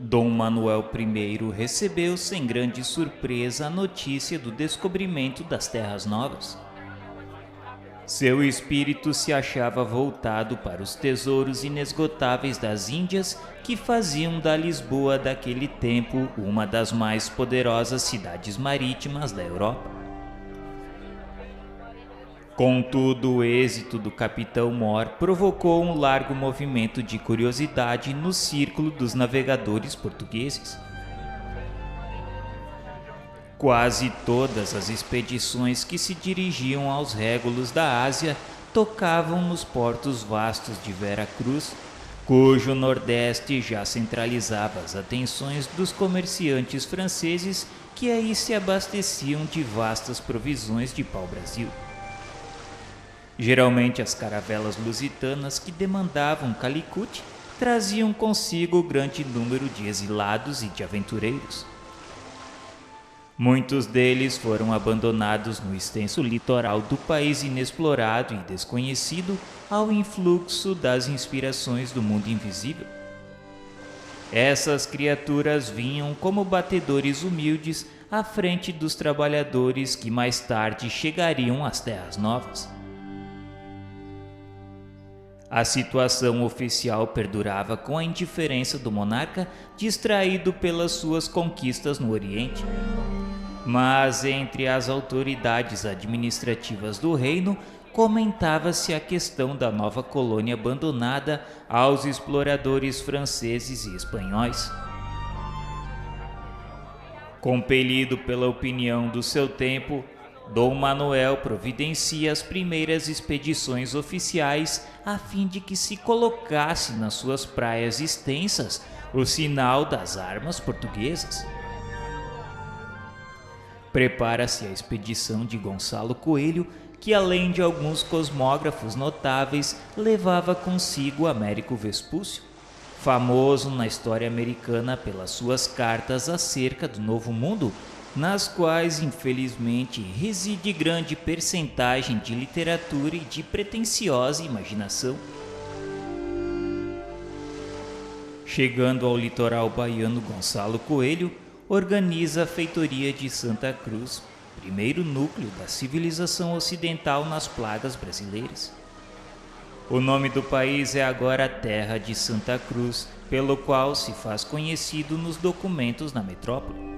Dom Manuel I recebeu sem grande surpresa a notícia do descobrimento das Terras Novas. Seu espírito se achava voltado para os tesouros inesgotáveis das Índias, que faziam da Lisboa daquele tempo uma das mais poderosas cidades marítimas da Europa. Contudo, o êxito do capitão Mor provocou um largo movimento de curiosidade no círculo dos navegadores portugueses. Quase todas as expedições que se dirigiam aos régulos da Ásia tocavam nos portos vastos de Vera Cruz, cujo nordeste já centralizava as atenções dos comerciantes franceses que aí se abasteciam de vastas provisões de pau-brasil. Geralmente as caravelas lusitanas que demandavam Calicut traziam consigo grande número de exilados e de aventureiros. Muitos deles foram abandonados no extenso litoral do país inexplorado e desconhecido ao influxo das inspirações do mundo invisível. Essas criaturas vinham como batedores humildes à frente dos trabalhadores que mais tarde chegariam às Terras Novas. A situação oficial perdurava com a indiferença do monarca, distraído pelas suas conquistas no Oriente. Mas entre as autoridades administrativas do reino, comentava-se a questão da nova colônia abandonada aos exploradores franceses e espanhóis. Compelido pela opinião do seu tempo, Dom Manuel providencia as primeiras expedições oficiais a fim de que se colocasse nas suas praias extensas o sinal das armas portuguesas. Prepara-se a expedição de Gonçalo Coelho, que além de alguns cosmógrafos notáveis, levava consigo Américo Vespúcio, famoso na história americana pelas suas cartas acerca do Novo Mundo, nas quais, infelizmente, reside grande percentagem de literatura e de pretensiosa imaginação. Chegando ao litoral baiano, Gonçalo Coelho organiza a feitoria de Santa Cruz, primeiro núcleo da civilização ocidental nas plagas brasileiras. O nome do país é agora Terra de Santa Cruz, pelo qual se faz conhecido nos documentos na metrópole.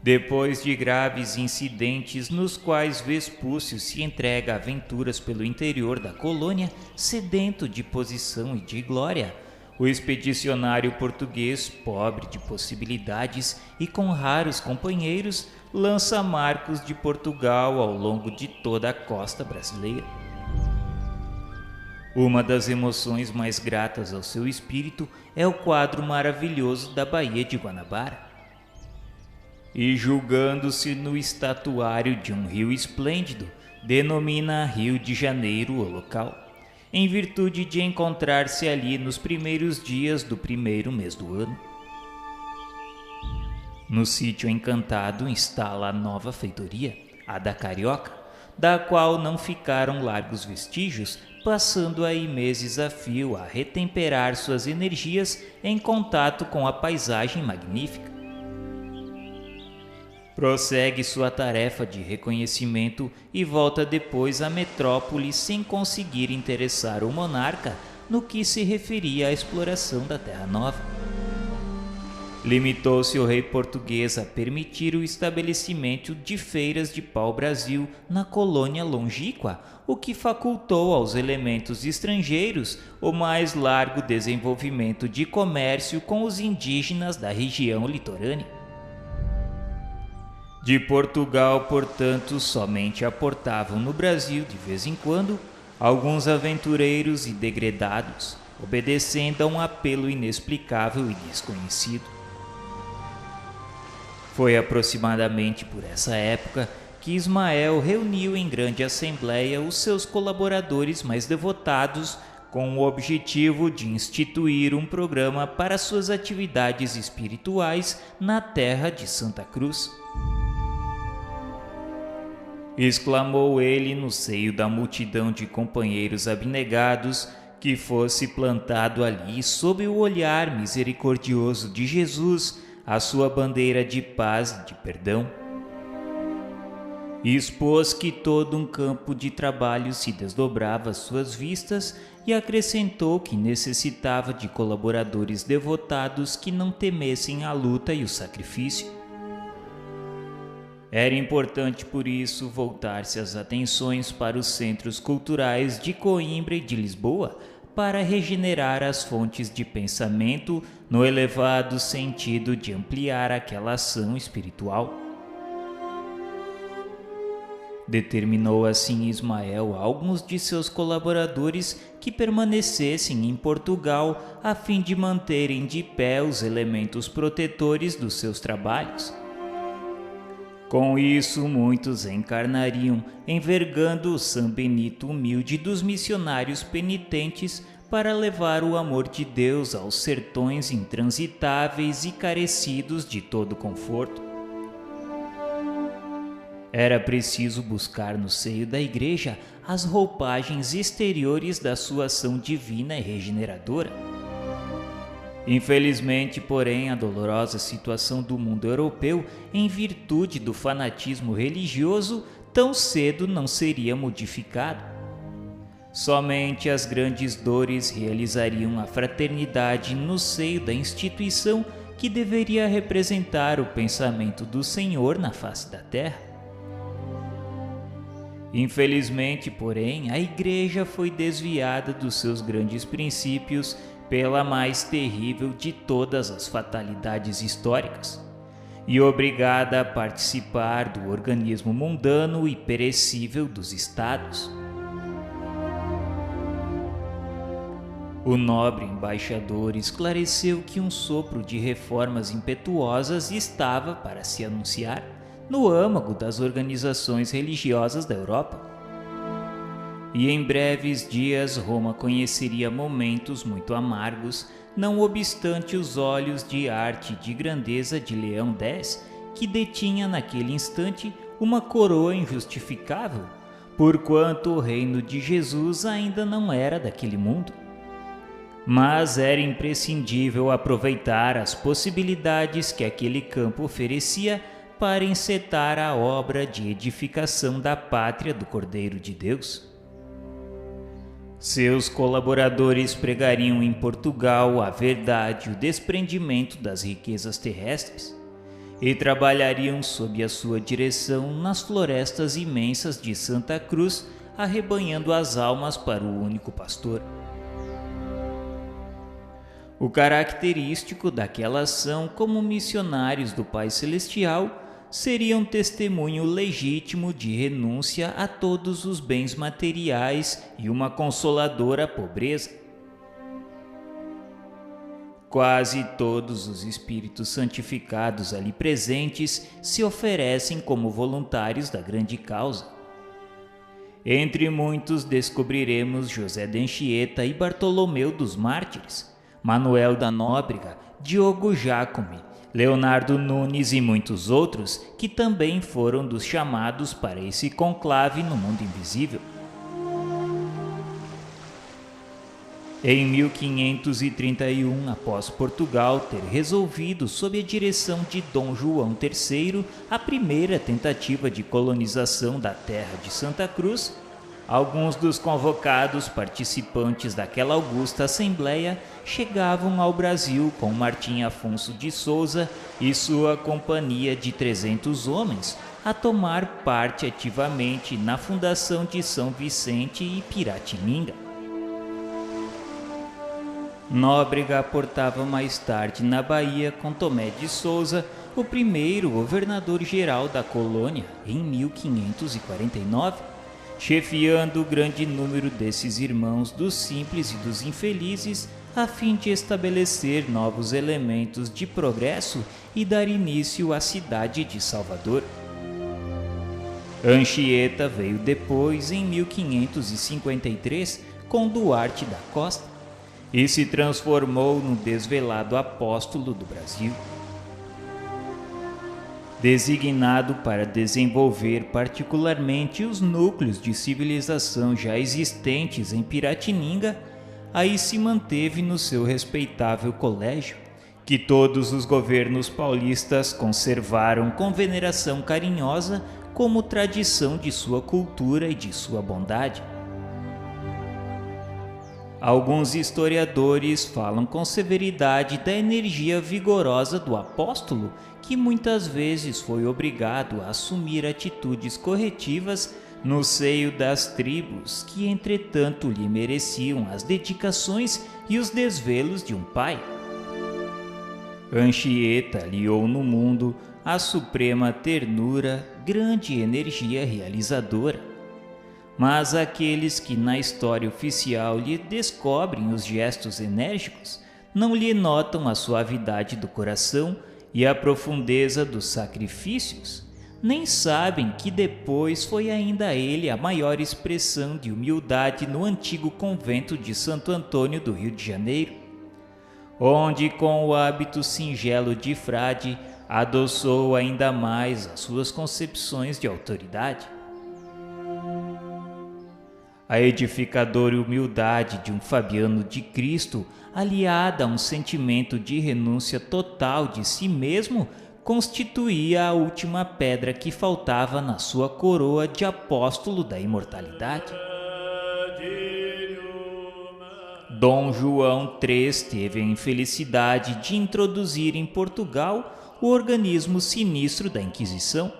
Depois de graves incidentes nos quais Vespúcio se entrega a aventuras pelo interior da colônia, sedento de posição e de glória, o expedicionário português, pobre de possibilidades e com raros companheiros, lança marcos de Portugal ao longo de toda a costa brasileira. Uma das emoções mais gratas ao seu espírito é o quadro maravilhoso da Baía de Guanabara. E julgando-se no estatuário de um rio esplêndido, denomina Rio de Janeiro o local, em virtude de encontrar-se ali nos primeiros dias do primeiro mês do ano. No sítio encantado instala a nova feitoria, a da Carioca, da qual não ficaram largos vestígios, passando aí meses a fio a retemperar suas energias em contato com a paisagem magnífica. Prossegue sua tarefa de reconhecimento e volta depois à metrópole sem conseguir interessar o monarca no que se referia à exploração da Terra Nova. Limitou-se o rei português a permitir o estabelecimento de feiras de pau-brasil na colônia longínqua, o que facultou aos elementos estrangeiros o mais largo desenvolvimento de comércio com os indígenas da região litorânea. De Portugal, portanto, somente aportavam no Brasil, de vez em quando, alguns aventureiros e degredados, obedecendo a um apelo inexplicável e desconhecido. Foi aproximadamente por essa época que Ismael reuniu em grande assembleia os seus colaboradores mais devotados com o objetivo de instituir um programa para suas atividades espirituais na terra de Santa Cruz. Exclamou ele no seio da multidão de companheiros abnegados que fosse plantado ali, sob o olhar misericordioso de Jesus, a sua bandeira de paz e de perdão. E expôs que todo um campo de trabalho se desdobrava às suas vistas e acrescentou que necessitava de colaboradores devotados que não temessem a luta e o sacrifício. Era importante, por isso, voltar-se as atenções para os centros culturais de Coimbra e de Lisboa para regenerar as fontes de pensamento no elevado sentido de ampliar aquela ação espiritual. Determinou assim Ismael a alguns de seus colaboradores que permanecessem em Portugal a fim de manterem de pé os elementos protetores dos seus trabalhos. Com isso, muitos encarnariam, envergando o São Benito humilde dos missionários penitentes para levar o amor de Deus aos sertões intransitáveis e carecidos de todo conforto. Era preciso buscar no seio da igreja as roupagens exteriores da sua ação divina e regeneradora. Infelizmente, porém, a dolorosa situação do mundo europeu, em virtude do fanatismo religioso, tão cedo não seria modificado. Somente as grandes dores realizariam a fraternidade no seio da instituição que deveria representar o pensamento do Senhor na face da terra. Infelizmente, porém, a Igreja foi desviada dos seus grandes princípios pela mais terrível de todas as fatalidades históricas e obrigada a participar do organismo mundano e perecível dos Estados. O nobre embaixador esclareceu que um sopro de reformas impetuosas estava para se anunciar no âmago das organizações religiosas da Europa. E em breves dias Roma conheceria momentos muito amargos, não obstante os olhos de arte e de grandeza de Leão X, que detinha naquele instante uma coroa injustificável, porquanto o reino de Jesus ainda não era daquele mundo. Mas era imprescindível aproveitar as possibilidades que aquele campo oferecia para encetar a obra de edificação da pátria do Cordeiro de Deus. Seus colaboradores pregariam em Portugal a verdade e o desprendimento das riquezas terrestres e trabalhariam sob a sua direção nas florestas imensas de Santa Cruz, arrebanhando as almas para o único pastor. O característico daquela ação como missionários do Pai Celestial seria um testemunho legítimo de renúncia a todos os bens materiais e uma consoladora pobreza. Quase todos os espíritos santificados ali presentes se oferecem como voluntários da grande causa. Entre muitos descobriremos José de Anchieta e Bartolomeu dos Mártires, Manuel da Nóbrega, Diogo Jacome, Leonardo Nunes e muitos outros que também foram dos chamados para esse conclave no mundo invisível. Em 1531, após Portugal ter resolvido, sob a direção de Dom João III, a primeira tentativa de colonização da terra de Santa Cruz, alguns dos convocados participantes daquela augusta assembleia chegavam ao Brasil com Martim Afonso de Souza e sua companhia de 300 homens a tomar parte ativamente na fundação de São Vicente e Piratininga. Nóbrega aportava mais tarde na Bahia com Tomé de Souza, o primeiro governador-geral da colônia, em 1549, chefiando o grande número desses irmãos dos simples e dos infelizes, a fim de estabelecer novos elementos de progresso e dar início à cidade de Salvador. Anchieta veio depois, em 1553, com Duarte da Costa, e se transformou no desvelado apóstolo do Brasil. Designado para desenvolver particularmente os núcleos de civilização já existentes em Piratininga, aí se manteve no seu respeitável colégio, que todos os governos paulistas conservaram com veneração carinhosa como tradição de sua cultura e de sua bondade. Alguns historiadores falam com severidade da energia vigorosa do apóstolo, que muitas vezes foi obrigado a assumir atitudes corretivas no seio das tribos, que entretanto lhe mereciam as dedicações e os desvelos de um pai. Anchieta aliou no mundo a suprema ternura, grande energia realizadora. Mas aqueles que na história oficial lhe descobrem os gestos enérgicos não lhe notam a suavidade do coração e a profundeza dos sacrifícios, nem sabem que depois foi ainda ele a maior expressão de humildade no antigo convento de Santo Antônio do Rio de Janeiro, onde com o hábito singelo de frade adoçou ainda mais as suas concepções de autoridade. A edificadora humildade de um Fabiano de Cristo, aliada a um sentimento de renúncia total de si mesmo, constituía a última pedra que faltava na sua coroa de apóstolo da imortalidade. Dom João III teve a infelicidade de introduzir em Portugal o organismo sinistro da Inquisição.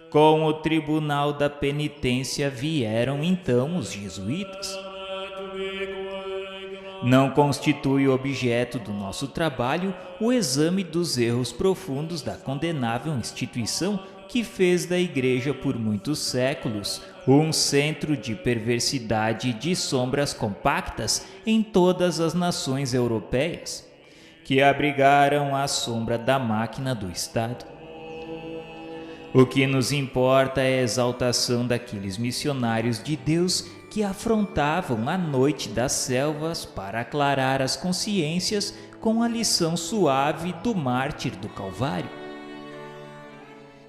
Com o Tribunal da Penitência vieram então os jesuítas. Não constitui objeto do nosso trabalho o exame dos erros profundos da condenável instituição que fez da Igreja por muitos séculos um centro de perversidade e de sombras compactas em todas as nações europeias, que abrigaram a sombra da máquina do Estado. O que nos importa é a exaltação daqueles missionários de Deus que afrontavam a noite das selvas para aclarar as consciências com a lição suave do mártir do Calvário.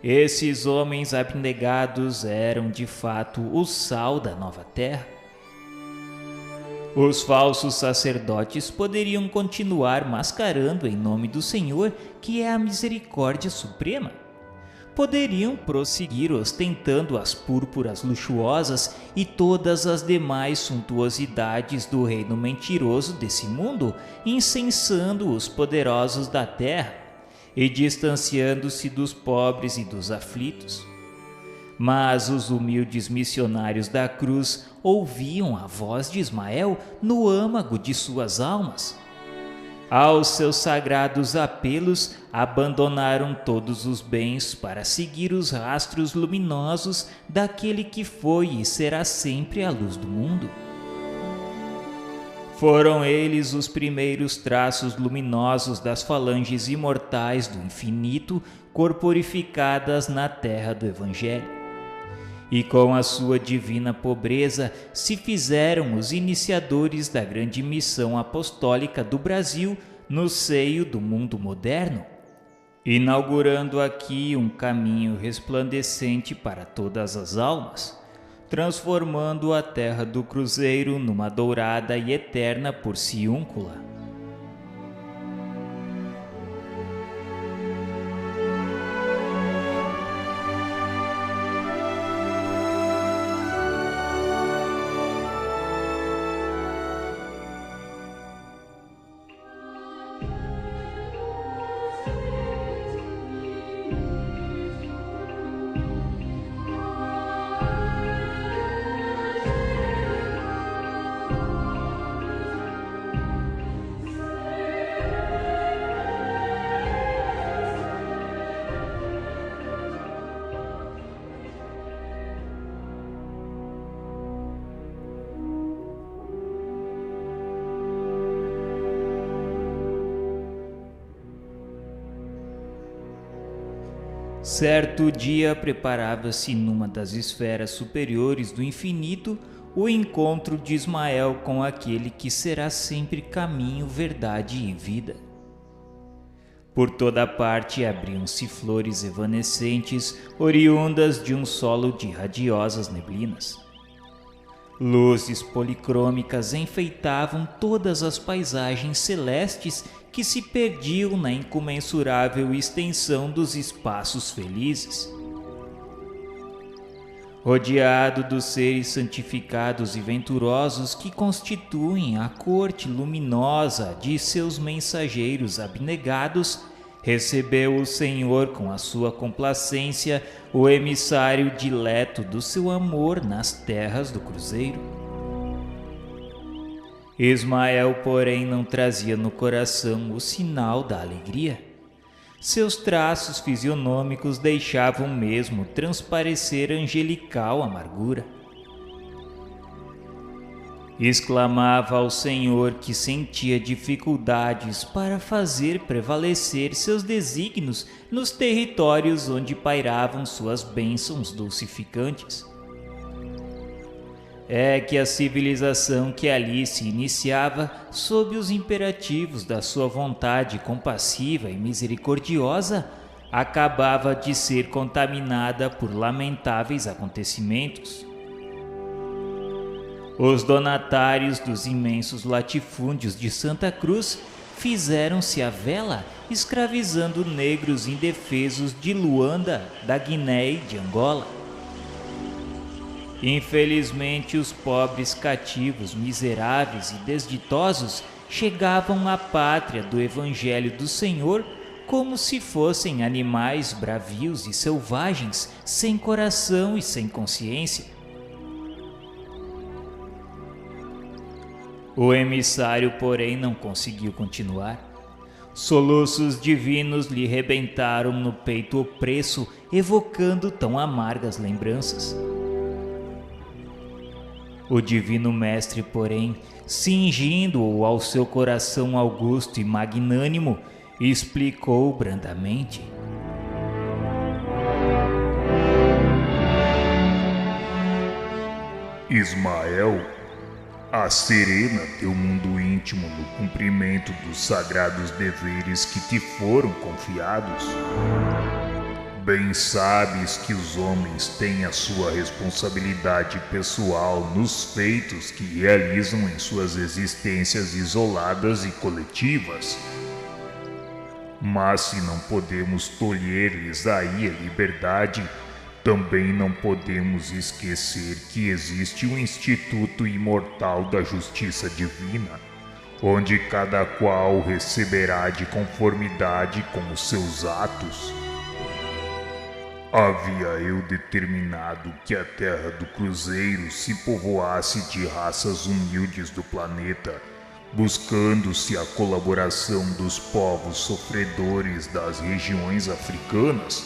Esses homens abnegados eram de fato o sal da nova terra. Os falsos sacerdotes poderiam continuar mascarando em nome do Senhor, que é a misericórdia suprema. Poderiam prosseguir ostentando as púrpuras luxuosas e todas as demais suntuosidades do reino mentiroso desse mundo, incensando os poderosos da terra e distanciando-se dos pobres e dos aflitos. Mas os humildes missionários da cruz ouviam a voz de Ismael no âmago de suas almas. Aos seus sagrados apelos, abandonaram todos os bens para seguir os rastros luminosos daquele que foi e será sempre a luz do mundo. Foram eles os primeiros traços luminosos das falanges imortais do infinito corporificadas na terra do Evangelho. E com a sua divina pobreza se fizeram os iniciadores da grande missão apostólica do Brasil no seio do mundo moderno, inaugurando aqui um caminho resplandecente para todas as almas, transformando a terra do Cruzeiro numa dourada e eterna porciúncula. Certo dia preparava-se numa das esferas superiores do infinito o encontro de Ismael com aquele que será sempre caminho, verdade e vida. Por toda parte abriam-se flores evanescentes, oriundas de um solo de radiosas neblinas. Luzes policrômicas enfeitavam todas as paisagens celestes que se perdiam na incomensurável extensão dos espaços felizes. Rodeado dos seres santificados e venturosos que constituem a corte luminosa de seus mensageiros abnegados, recebeu o Senhor com a sua complacência o emissário dileto do seu amor nas terras do cruzeiro. Ismael, porém, não trazia no coração o sinal da alegria. Seus traços fisionômicos deixavam mesmo transparecer angelical amargura. Exclamava ao Senhor que sentia dificuldades para fazer prevalecer seus desígnios nos territórios onde pairavam suas bênçãos dulcificantes. É que a civilização que ali se iniciava, sob os imperativos da sua vontade compassiva e misericordiosa, acabava de ser contaminada por lamentáveis acontecimentos. Os donatários dos imensos latifúndios de Santa Cruz fizeram-se à vela, escravizando negros indefesos de Luanda, da Guiné e de Angola. Infelizmente, os pobres cativos, miseráveis e desditosos chegavam à pátria do Evangelho do Senhor como se fossem animais bravios e selvagens, sem coração e sem consciência. O emissário, porém, não conseguiu continuar. Soluços divinos lhe rebentaram no peito opresso, evocando tão amargas lembranças. O divino mestre, porém, cingindo-o ao seu coração augusto e magnânimo, explicou brandamente: Ismael, a serena teu mundo íntimo no cumprimento dos sagrados deveres que te foram confiados. Bem sabes que os homens têm a sua responsabilidade pessoal nos feitos que realizam em suas existências isoladas e coletivas. Mas se não podemos tolher-lhes aí a liberdade, também não podemos esquecer que existe um instituto imortal da justiça divina, onde cada qual receberá de conformidade com os seus atos. Havia eu determinado que a terra do cruzeiro se povoasse de raças humildes do planeta, buscando-se a colaboração dos povos sofredores das regiões africanas.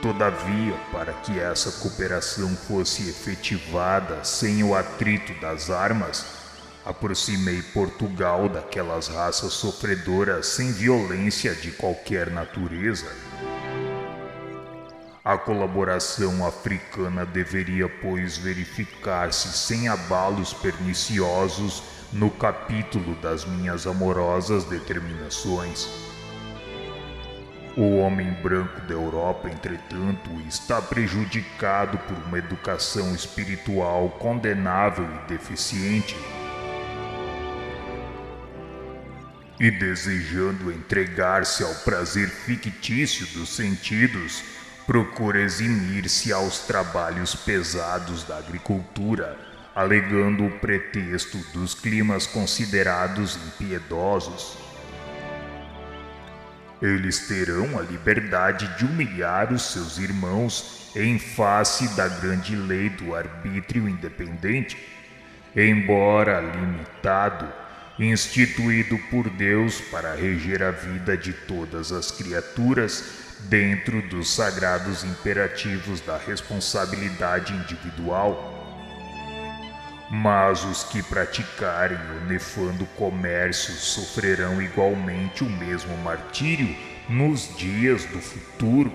Todavia, para que essa cooperação fosse efetivada sem o atrito das armas, aproximei Portugal daquelas raças sofredoras sem violência de qualquer natureza. A colaboração africana deveria, pois, verificar-se sem abalos perniciosos no capítulo das minhas amorosas determinações. O homem branco da Europa, entretanto, está prejudicado por uma educação espiritual condenável e deficiente. E desejando entregar-se ao prazer fictício dos sentidos, procura eximir-se aos trabalhos pesados da agricultura, alegando o pretexto dos climas considerados impiedosos. Eles terão a liberdade de humilhar os seus irmãos em face da grande lei do arbítrio independente, embora limitado, instituído por Deus para reger a vida de todas as criaturas dentro dos sagrados imperativos da responsabilidade individual. Mas os que praticarem o nefando comércio sofrerão igualmente o mesmo martírio nos dias do futuro,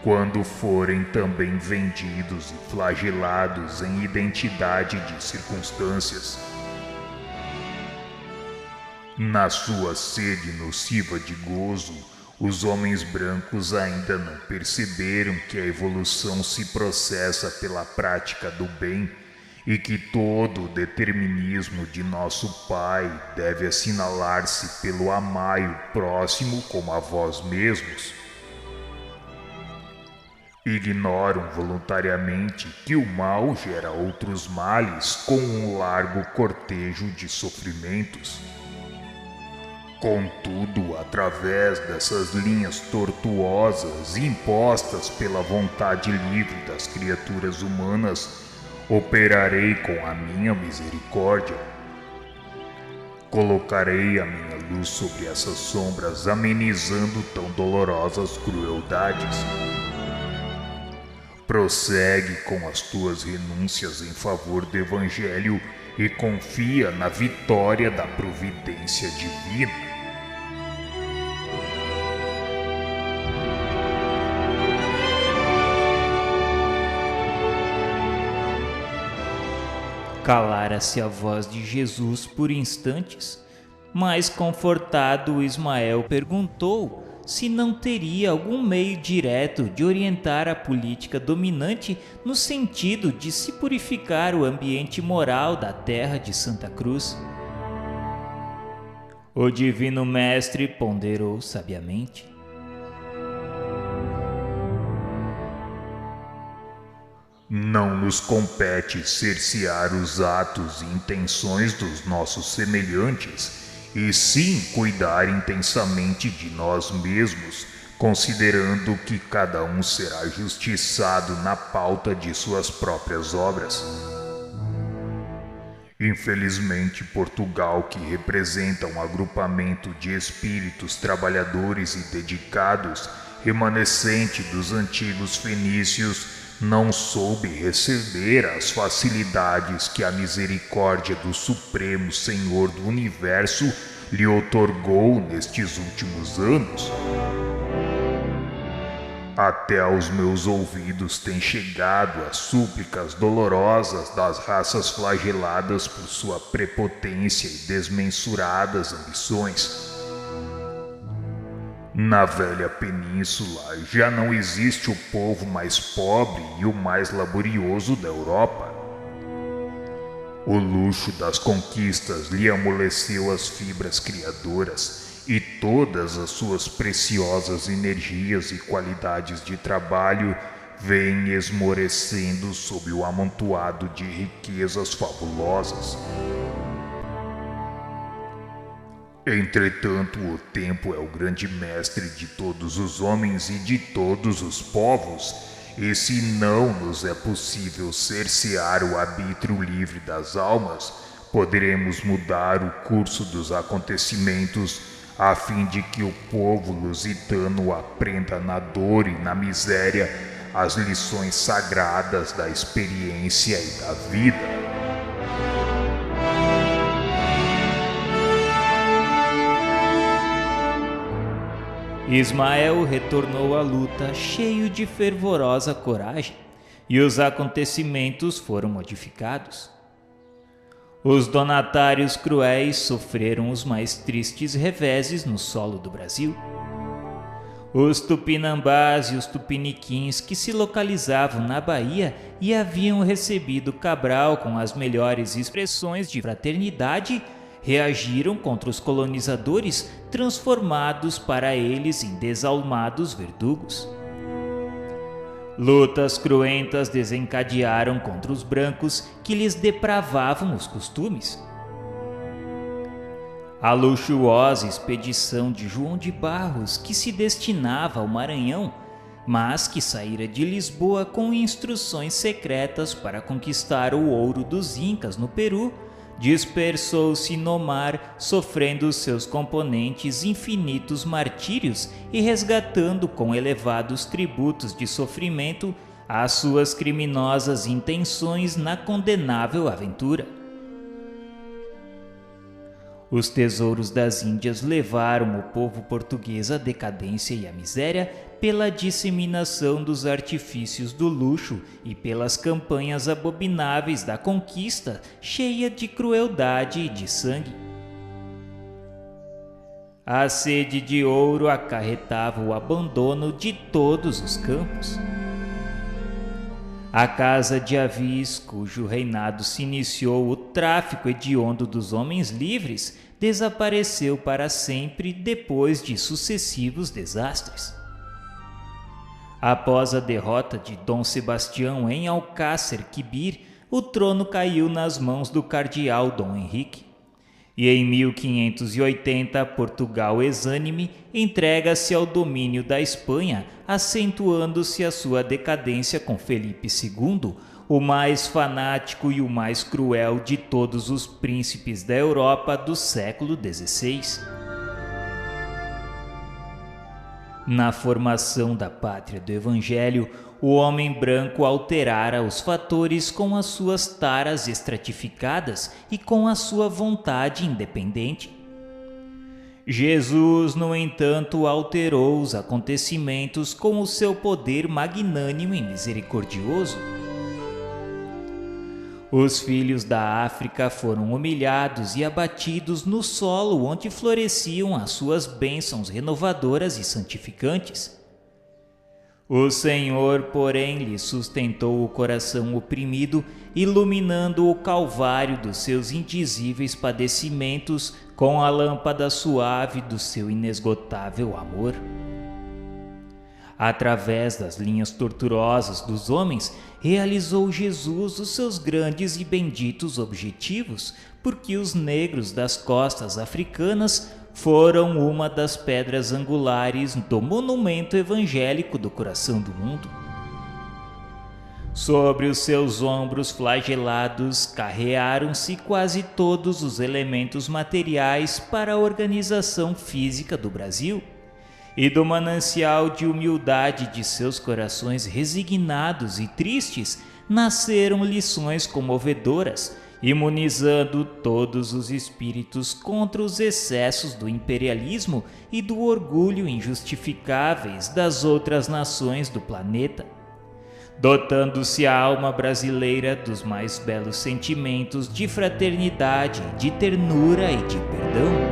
quando forem também vendidos e flagelados em identidade de circunstâncias. Na sua sede nociva de gozo, os homens brancos ainda não perceberam que a evolução se processa pela prática do bem e que todo o determinismo de nosso Pai deve assinalar-se pelo amai o próximo como a vós mesmos. Ignoram voluntariamente que o mal gera outros males com um largo cortejo de sofrimentos. Contudo, através dessas linhas tortuosas impostas pela vontade livre das criaturas humanas, operarei com a minha misericórdia. Colocarei a minha luz sobre essas sombras, amenizando tão dolorosas crueldades. Prossegue com as tuas renúncias em favor do Evangelho e confia na vitória da providência divina. Calara-se a voz de Jesus por instantes, mas confortado Ismael perguntou se não teria algum meio direto de orientar a política dominante no sentido de se purificar o ambiente moral da terra de Santa Cruz. O Divino Mestre ponderou sabiamente. Não nos compete cercear os atos e intenções dos nossos semelhantes, e sim cuidar intensamente de nós mesmos, considerando que cada um será justiçado na pauta de suas próprias obras. Infelizmente, Portugal, que representa um agrupamento de espíritos trabalhadores e dedicados, remanescente dos antigos fenícios, não soube receber as facilidades que a misericórdia do Supremo Senhor do Universo lhe outorgou nestes últimos anos. Até aos meus ouvidos têm chegado as súplicas dolorosas das raças flageladas por sua prepotência e desmensuradas ambições. Na velha península já não existe o povo mais pobre e o mais laborioso da Europa. O luxo das conquistas lhe amoleceu as fibras criadoras e todas as suas preciosas energias e qualidades de trabalho vêm esmorecendo sob o amontoado de riquezas fabulosas. Entretanto, o tempo é o grande mestre de todos os homens e de todos os povos, e se não nos é possível cercear o arbítrio livre das almas, poderemos mudar o curso dos acontecimentos a fim de que o povo lusitano aprenda na dor e na miséria as lições sagradas da experiência e da vida. Ismael retornou à luta cheio de fervorosa coragem, e os acontecimentos foram modificados. Os donatários cruéis sofreram os mais tristes reveses no solo do Brasil. Os tupinambás e os tupiniquins que se localizavam na Bahia e haviam recebido Cabral com as melhores expressões de fraternidade, reagiram contra os colonizadores, transformados para eles em desalmados verdugos. Lutas cruentas desencadearam contra os brancos que lhes depravavam os costumes. A luxuosa expedição de João de Barros, que se destinava ao Maranhão, mas que saíra de Lisboa com instruções secretas para conquistar o ouro dos Incas no Peru, dispersou-se no mar, sofrendo seus componentes infinitos martírios e resgatando com elevados tributos de sofrimento as suas criminosas intenções na condenável aventura. Os tesouros das Índias levaram o povo português à decadência e à miséria pela disseminação dos artifícios do luxo e pelas campanhas abomináveis da conquista, cheia de crueldade e de sangue. A sede de ouro acarretava o abandono de todos os campos. A casa de Avis, cujo reinado se iniciou o tráfico hediondo dos homens livres, desapareceu para sempre depois de sucessivos desastres. Após a derrota de Dom Sebastião em Alcácer Quibir, o trono caiu nas mãos do cardeal Dom Henrique. E em 1580, Portugal exânime entrega-se ao domínio da Espanha, acentuando-se a sua decadência com Felipe II, o mais fanático e o mais cruel de todos os príncipes da Europa do século XVI. Na formação da pátria do Evangelho, o homem branco alterara os fatores com as suas taras estratificadas e com a sua vontade independente. Jesus, no entanto, alterou os acontecimentos com o seu poder magnânimo e misericordioso. Os filhos da África foram humilhados e abatidos no solo onde floresciam as suas bênçãos renovadoras e santificantes. O Senhor, porém, lhe sustentou o coração oprimido, iluminando o calvário dos seus indizíveis padecimentos com a lâmpada suave do seu inesgotável amor. Através das linhas tortuosas dos homens, realizou Jesus os seus grandes e benditos objetivos, porque os negros das costas africanas foram uma das pedras angulares do monumento evangélico do coração do mundo. Sobre os seus ombros flagelados carrearam-se quase todos os elementos materiais para a organização física do Brasil, e do manancial de humildade de seus corações resignados e tristes nasceram lições comovedoras, imunizando todos os espíritos contra os excessos do imperialismo e do orgulho injustificáveis das outras nações do planeta, dotando-se a alma brasileira dos mais belos sentimentos de fraternidade, de ternura e de perdão.